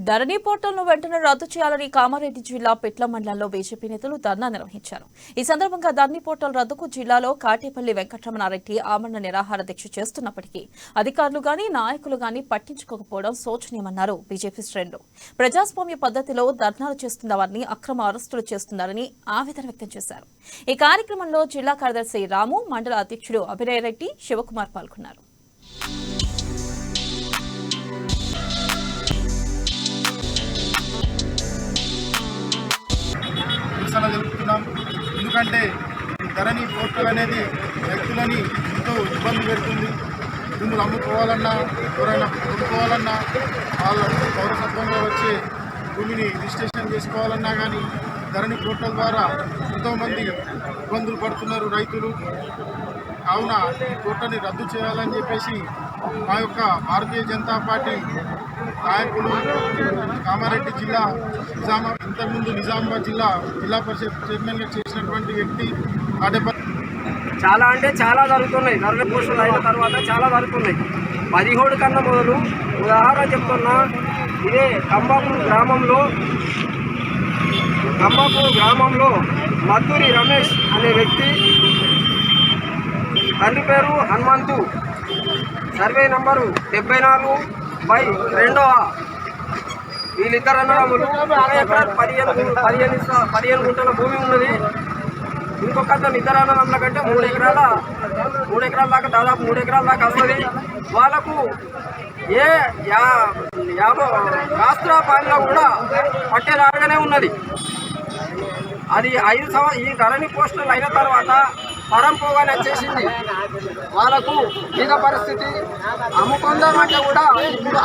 ధరణి పోర్టల్ను వెంటనే రద్దు చేయాలని కామారెడ్డి జిల్లా పిట్ల మండలంలో బీజేపీ నేతలు ధర్నా నిర్వహించారు. ఈ సందర్భంగా ధరణి పోర్టల్ రద్దుకు జిల్లాలో కాటేపల్లి వెంకటరమణారెడ్డి ఆమరణ నిరాహార దీక్ష చేస్తున్నప్పటికీ అధికారులు గాని నాయకులు గాని పట్టించుకోకపోవడం శోచనీయమన్నారు. బీజేపీ శ్రేణులు ప్రజాస్వామ్య పద్ధతిలో ధర్నాలు చేస్తున్నవారిని అక్రమ అరెస్టులు చేస్తున్నారని ఆవేదన వ్యక్తం చేశారు. ఈ కార్యక్రమంలో జిల్లా కార్యదర్శి రాము, మండల అధ్యక్షుడు అభినయ్ రెడ్డి, శివకుమార్ పాల్గొన్నారు. జరుపుతున్నాం. ఎందుకంటే ధరణి పోర్టల్ అనేది వ్యక్తులని ఎంతో ఇబ్బంది పెడుతుంది. భూములు అమ్ముకోవాలన్నా, ఎవరైనా కొనుక్కోవాలన్నా, వాళ్ళ పౌరసత్వంలో వచ్చే భూమిని రిజిస్ట్రేషన్ చేసుకోవాలన్నా కానీ ధరణి పోర్టల్ ద్వారా ఎంతోమంది ఇబ్బందులు పడుతున్నారు రైతులు. కావున ఈ పోర్టల్ని రద్దు చేయాలని చెప్పేసి మా యొక్క భారతీయ జనతా పార్టీ నాయకులు కామారెడ్డి జిల్లా ఇంతకుముందు నిజామాబాద్ జిల్లా పరిషత్ చైర్మన్గా చేసినటువంటి వ్యక్తి చాలా జరుగుతున్నాయి. ధరణి పోస్టులు అయిన తర్వాత చాలా జరుగుతున్నాయి. 17 కన్నా మొదలు ఉదాహరణ చెప్తున్నా, ఇదే కంబాపూర్ గ్రామంలో మద్దూరి రమేష్ అనే వ్యక్తి, తండ్రి పేరు హనుమంతు, సర్వే నంబరు 74/2. వీళ్ళిద్దరు అన్నదమ్ములు. 15 గుంటల భూమి ఉన్నది. ఇంకొక అతను ఇద్దరు అన్నదమ్ముల కంటే 3 ఎకరాల దాకా, దాదాపు 3 ఎకరాల దాకా వస్తుంది. వాళ్ళకు శాస్త్ర పాలన కూడా పట్టేలాగానే ఉన్నది. అది 5 సంవత్సరాలు ఈ ధరణి పోస్టులు అయిన తర్వాత పరంపోగానే వచ్చేసింది. వాళ్ళకు మీద పరిస్థితి అమ్ముకుందామంటే కూడా ఇప్పుడు